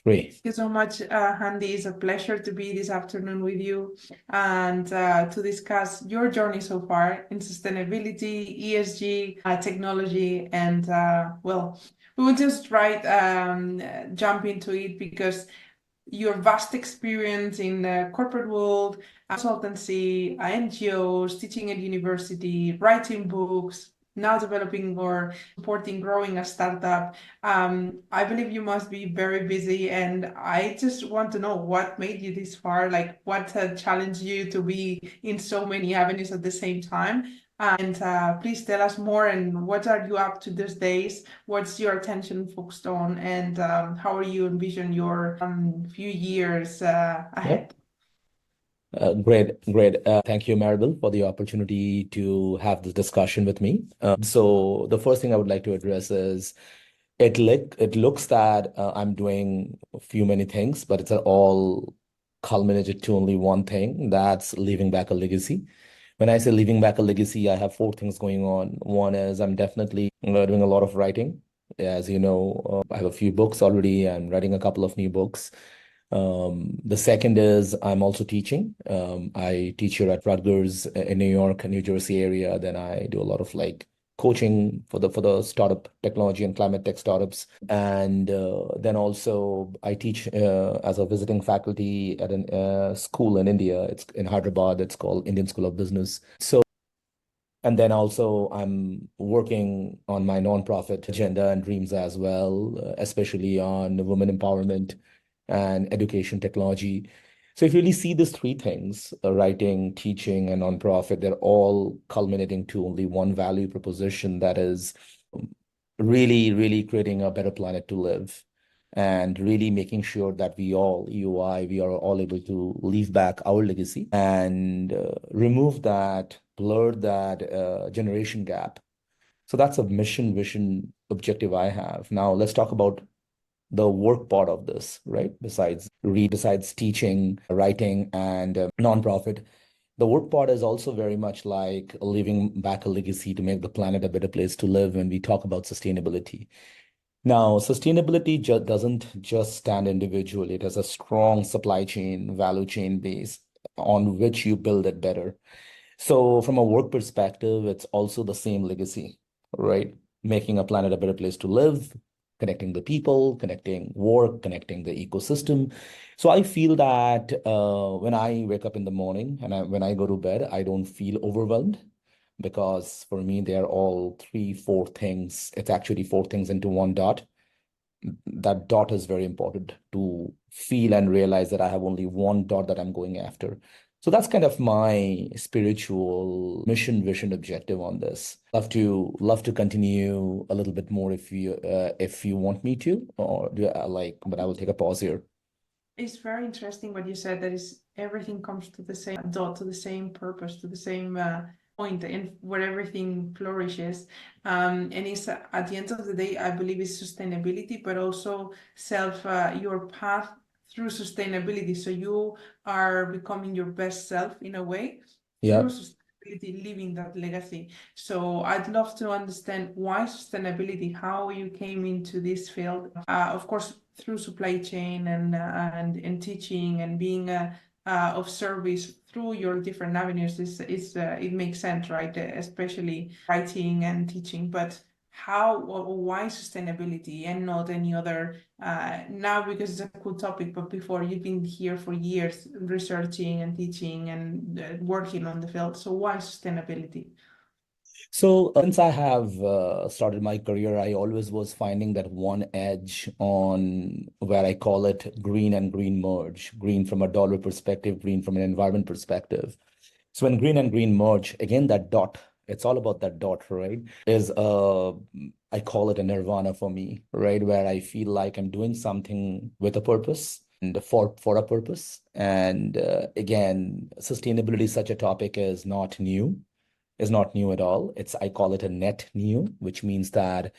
Three. Thank you so much, Handy. It's a pleasure to be this afternoon with you and to discuss your journey so far in sustainability, ESG, technology, and we will just jump into it because your vast experience in the corporate world, consultancy, NGOs, teaching at university, writing books, now developing or supporting growing a startup. I believe you must be very busy, and I just want to know what made you this far, like what challenged you to be in so many avenues at the same time. And please tell us more and what are you up to these days? What's your attention focused on, and how are you envision your few years Yep. ahead? Great. Thank you, Maribel, for the opportunity to have this discussion with me. So the first thing I would like to address is it looks that I'm doing a few many things, but it's all culminated to only one thing, that's leaving back a legacy. When I say leaving back a legacy, I have four things going on. One is I'm definitely doing a lot of writing. As you know, I have a few books already. I'm writing a couple of new books. The second is I'm also teaching. I teach here at Rutgers in New York and New Jersey area. Then I do a lot of like coaching for the startup technology and climate tech startups. And then also I teach as a visiting faculty at a school in India. It's in Hyderabad. It's called Indian School of Business. And then also I'm working on my nonprofit agenda and dreams as well, especially on women empowerment and education technology. So if you really see these three things, writing, teaching, and nonprofit, they're all culminating to only one value proposition, that is really creating a better planet to live and really making sure that we are all able to leave back our legacy and remove that, blur that generation gap. So that's a mission, vision, objective I have. Now let's talk about the work part of this, right? Besides teaching, writing, and nonprofit, the work part is also very much like leaving back a legacy to make the planet a better place to live when we talk about sustainability. Now, sustainability doesn't just stand individually. It has a strong supply chain, value chain base on which you build it better. So from a work perspective, it's also the same legacy, right? Making a planet a better place to live, connecting the people, connecting work, connecting the ecosystem. So I feel that when I wake up in the morning and when I go to bed, I don't feel overwhelmed because for me, they're all three, four things. It's actually four things into one dot. That dot is very important to feel and realize that I have only one dot that I'm going after. So that's kind of my spiritual mission, vision, objective on this. Love to continue a little bit more if you want me to, or do I like, but I will take a pause here. It's very interesting what you said, that is everything comes to the same dot, to the same purpose, to the same point, and where everything flourishes. And it's at the end of the day, I believe it's sustainability, but also your path through sustainability. So you are becoming your best self in a way Yeah. through sustainability, living that legacy. So I'd love to understand why sustainability, how you came into this field. Of course, through supply chain and teaching and being of service through your different avenues is it makes sense, right? Especially writing and teaching, but how or why sustainability and not any other now, because it's a cool topic, but before you've been here for years researching and teaching and working on the field, so why sustainability? So since I have started my career, I always was finding that one edge on where I call it green and green merge, green from a dollar perspective, green from an environment perspective. So when green and green merge, again, that dot, it's all about that dot, right? I call it a nirvana for me, right? Where I feel like I'm doing something with a purpose and for a purpose. And again, sustainability, such a topic is not new at all. I call it a net new, which means that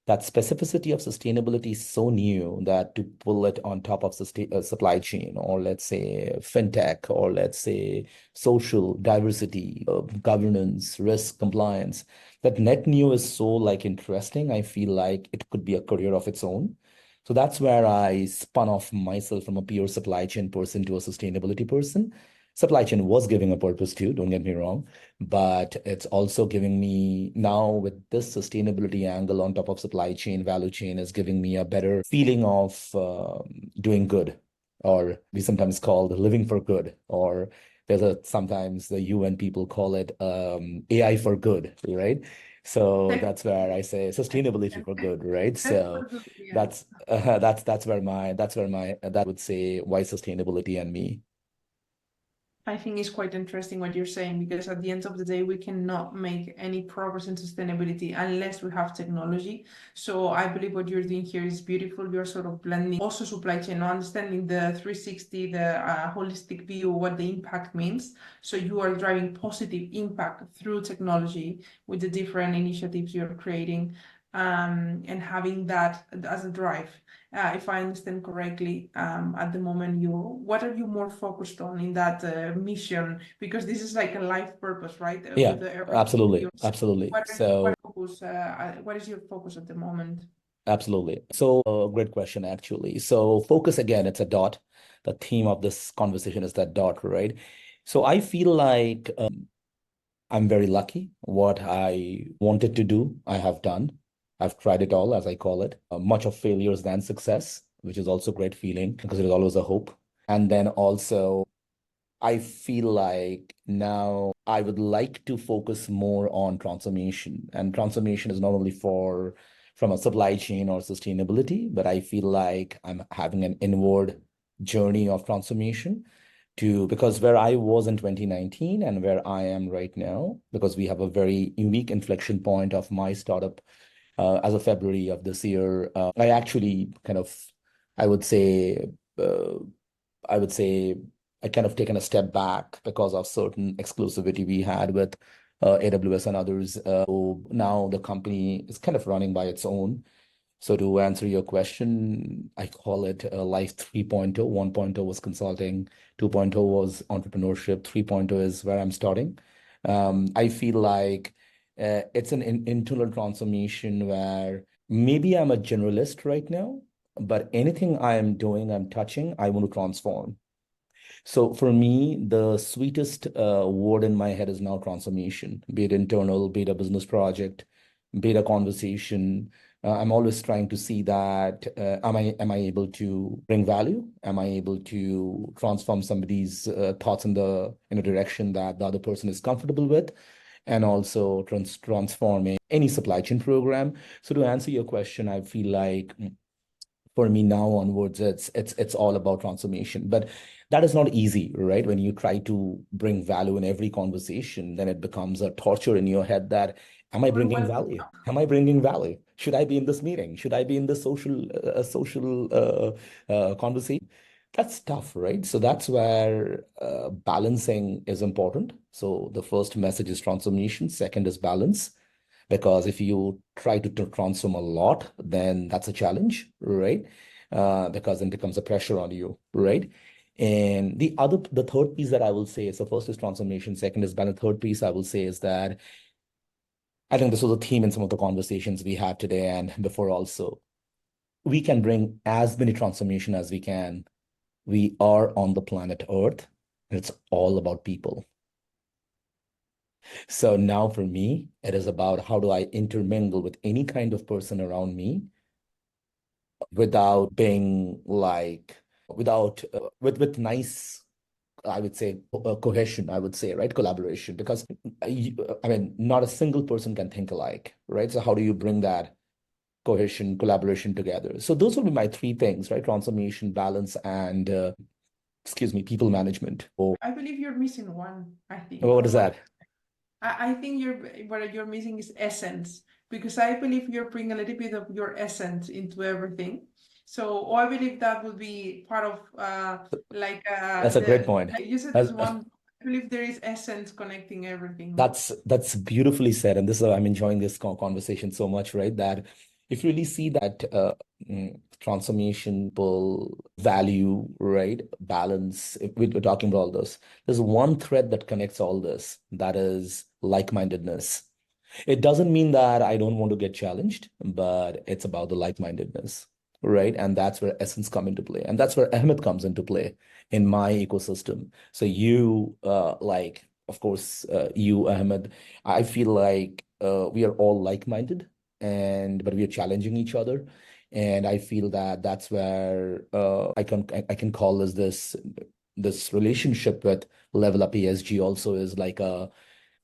that specificity of sustainability is so new that to pull it on top of supply chain, or let's say fintech, or let's say social diversity, governance, risk, compliance, that net new is so like interesting. I feel like it could be a career of its own. So that's where I spun off myself from a pure supply chain person to a sustainability person. Supply chain was giving a purpose too, don't get me wrong, but it's also giving me now with this sustainability angle on top of supply chain, value chain is giving me a better feeling of doing good, or we sometimes call the living for good, or there's a sometimes the UN people call it AI for good, right? So that's where I say sustainability for good, right? So Yeah. that's where my that would say why sustainability and me. I think it's quite interesting what you're saying because at the end of the day, we cannot make any progress in sustainability unless we have technology. So I believe what you're doing here is beautiful. You're sort of blending also supply chain, understanding the 360, the holistic view, what the impact means. So you are driving positive impact through technology with the different initiatives you're creating, and having that as a drive. If I understand correctly, at the moment, what are you more focused on in that mission? Because this is like a life purpose, right? Yeah, With the absolutely, yourself. absolutely. So What is your focus at the moment? absolutely. So great question, actually. So focus again, it's a dot. The theme of this conversation is that dot, right? So I feel like I'm very lucky. What I wanted to do, I have done. I've tried it all, as I call it. Much of failures than success, which is also a great feeling because there's always a hope. And then also, I feel like now I would like to focus more on transformation. And transformation is not only from a supply chain or sustainability, but I feel like I'm having an inward journey of transformation to because where I was in 2019 and where I am right now, because we have a very unique inflection point of my startup as of February of this year. I actually kind of, I would say, uh, I would say I kind of taken a step back because of certain exclusivity we had with AWS and others. So now the company is kind of running by its own. So to answer your question, I call it Life 3.0. 1.0 was consulting, 2.0 was entrepreneurship, 3.0 is where I'm starting. I feel like it's an internal transformation where maybe I'm a generalist right now, but anything I am doing, I'm touching, I want to transform. So for me, the sweetest word in my head is now transformation, be it internal, be it a business project, be it a conversation. I'm always trying to see that am I able to bring value? Am I able to transform somebody's thoughts in a direction that the other person is comfortable with? And also transforming any supply chain program. So to answer your question, I feel like for me now onwards, it's all about transformation. But that is not easy, right? When you try to bring value in every conversation, then it becomes a torture in your head that am I bringing value? Am I bringing value? Should I be in this meeting? Should I be in this social conversation? That's tough, right? So that's where balancing is important. So the first message is transformation. Second is balance, because if you try to transform a lot, then that's a challenge, right? Because then it becomes a pressure on you, right? And the third piece that I will say is, so first is transformation, second is balance. Third piece I will say is that I think this was a theme in some of the conversations we had today and before also. We can bring as many transformation as we can. We are on the planet Earth, and it's all about people. So now for me, it is about how do I intermingle with any kind of person around me without being like, without, with nice, I would say, cohesion, I would say, right? Collaboration, because I mean, not a single person can think alike, right? So how do you bring that cohesion, collaboration together? So those will be my three things, right? Transformation, balance, and excuse me, people management. Oh, I believe you're missing one, I think, what from is what that? I think what you're missing is essence, because I believe you're bringing a little bit of your essence into everything. So I believe that would be part of That's a great point. you said there's That's, one. I believe there is essence connecting everything. that's beautifully said, and this is I'm enjoying this conversation so much, right? That if you really see that transformation, people value, right? Balance. If we're talking about all this, there's one thread that connects all this. That is like-mindedness. It doesn't mean that I don't want to get challenged, but it's about the like-mindedness, right? And that's where essence come into play. And that's where Ahmed comes into play in my ecosystem. So you, of course, you, Ahmed, I feel like we are all like-minded, but we are challenging each other. And I feel that that's where I can call this relationship with Level Up ESG also is like a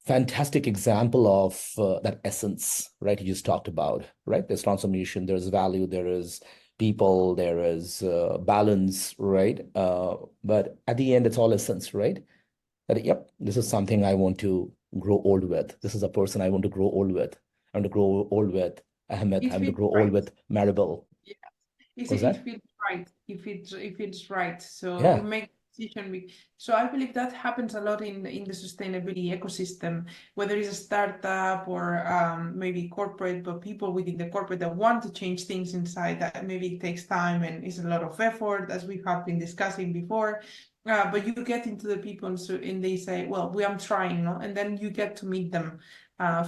fantastic example of that essence, right? You just talked about, right? There's transformation, there's value, there is people, there is balance, right? But at the end, it's all essence, right? That, yep, this is something I want to grow old with. This is a person I want to grow old with. I want to grow old with Ahmed. It I want to feels grow old right. with Maribel. Yeah. Is Was it that? feels right. If it's right. So you Yeah, make decision. So I believe that happens a lot in the sustainability ecosystem, whether it's a startup or maybe corporate, but people within the corporate that want to change things inside that maybe it takes time and is a lot of effort, as we have been discussing before. But you get into the people and they say, well, I'm trying, no? And then you get to meet them.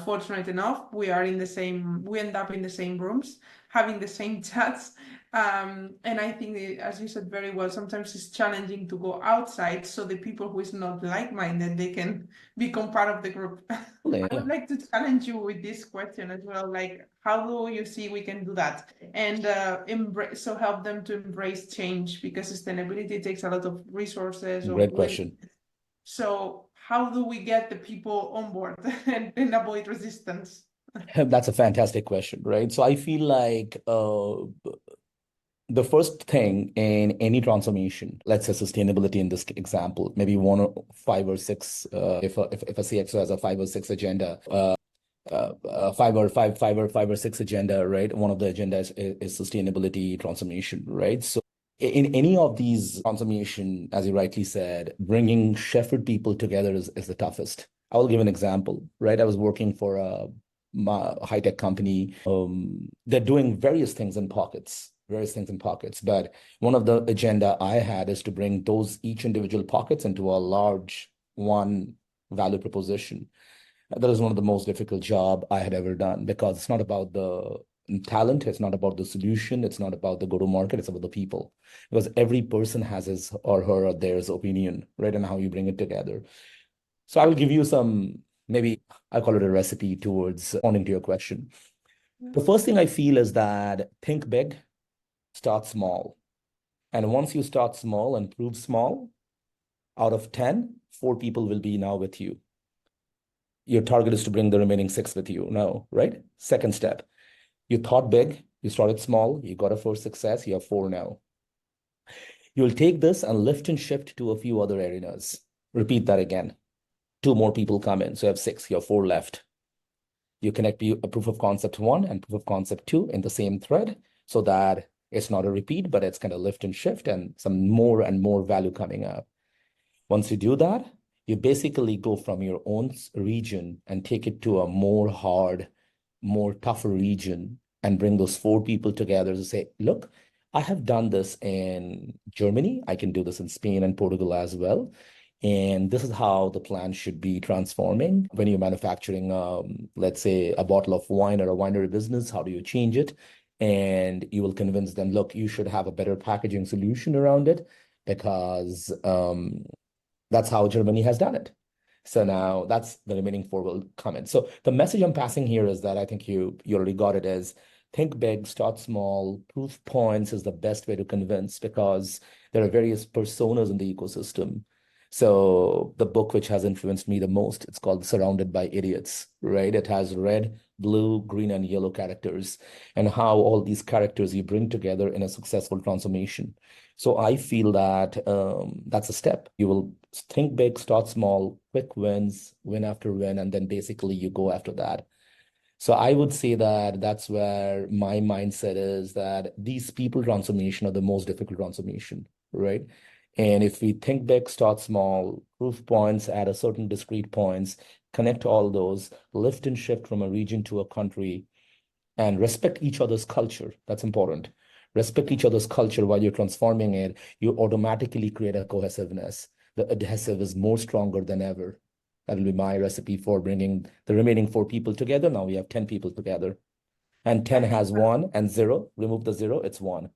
Fortunate enough, we end up in the same rooms, having the same chats. And I think, as you said very well, sometimes it's challenging to go outside so the people who is not like-minded, they can become part of the group. I yeah. would like to challenge you with this question as well, like how do you see we can do that and help them to embrace change, because sustainability takes a lot of resources of Great will. question. So how do we get the people on board and avoid resistance? That's a fantastic question, right? So I feel like the first thing in any transformation, let's say sustainability in this example, maybe one or five or six, if a CXO has a 5 or 6 agenda, five or six agenda, right? One of the agendas is sustainability transformation, right? So in any of these transformation, as you rightly said, bringing Shepherd people together is the toughest. I will give an example, right? I was working for a high-tech company. They're doing various things in pockets, but one of the agenda I had is to bring those each individual pockets into a large one value proposition. That is one of the most difficult job I had ever done, because it's not about the talent, it's not about the solution, it's not about the go-to-market, it's about the people. Because every person has his or her or theirs opinion, right? And how you bring it together. So I will give you some, maybe I call it a recipe towards responding to your question. The first thing I feel is that think big, start small. And once you start small and prove small, out of 10, 4 people will be now with you. Your target is to bring the remaining 6 with you now, right? Second step, you thought big, you started small, you got a first success, you have 4 now. You'll take this and lift and shift to a few other arenas. Repeat that again. 2 more people come in, so you have 6, you have 4 left. You connect a proof of concept 1 and proof of concept 2 in the same thread, so that it's not a repeat, but it's kind of lift and shift and some more and more value coming up. Once you do that, you basically go from your own region and take it to a more hard, more tougher region and bring those 4 people together to say, look, I have done this in Germany. I can do this in Spain and Portugal as well. And this is how the plan should be transforming. When you're manufacturing, let's say, a bottle of wine or a winery business, how do you change it? And you will convince them, look, you should have a better packaging solution around it, because that's how Germany has done it. So now that's the remaining 4 will come in. So the message I'm passing here is that I think you already got it, is think big, start small. Proof points is the best way to convince, because there are various personas in the ecosystem. So the book which has influenced me the most, it's called Surrounded by Idiots, right? It has red, blue, green, and yellow characters, and how all these characters you bring together in a successful transformation. So I feel that that's a step. You will think big, start small, quick wins, win after win, and then basically you go after that. So I would say that that's where my mindset is, that these people transformation are the most difficult transformation, right? And if we think big, start small, proof points at a certain discrete points, connect all those, lift and shift from a region to a country, and respect each other's culture. That's important. Respect each other's culture while you're transforming it, you automatically create a cohesiveness. The adhesive is more stronger than ever. That'll be my recipe for bringing the remaining 4 people together. Now we have 10 people together. And 10 I think has 1 and 0. Remove the 0, it's 1.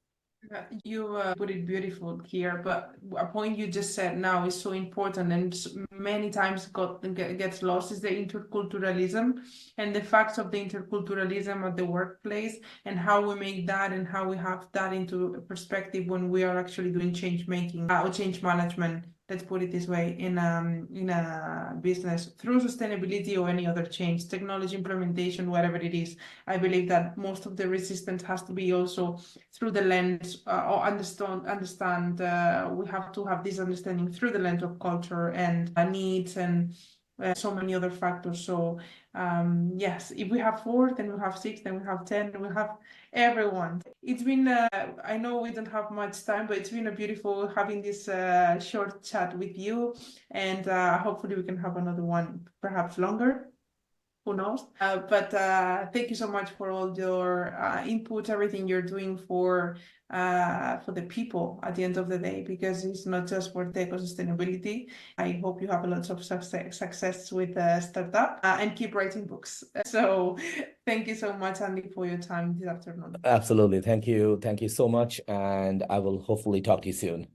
You put it beautiful here, but a point you just said now is so important and many times gets lost is the interculturalism and the facts of the interculturalism at the workplace and how we make that and how we have that into perspective when we are actually doing change making or change management. Let's put it this way in a business through sustainability or any other change, technology implementation, whatever it is. I believe that most of the resistance has to be also through the lens or understand we have to have this understanding through the lens of culture and needs and so many other factors. So yes, if we have 4, then we have 6, then we have 10, we have everyone. It's been I know we don't have much time, but it's been a beautiful having this short chat with you, and hopefully we can have another one perhaps longer, who knows? But thank you so much for all your input, everything you're doing for the people at the end of the day, because it's not just for the eco-sustainability. I hope you have a lot of success with the startup and keep writing books. So thank you so much, Andy, for your time this afternoon. Absolutely. Thank you. Thank you so much. And I will hopefully talk to you soon.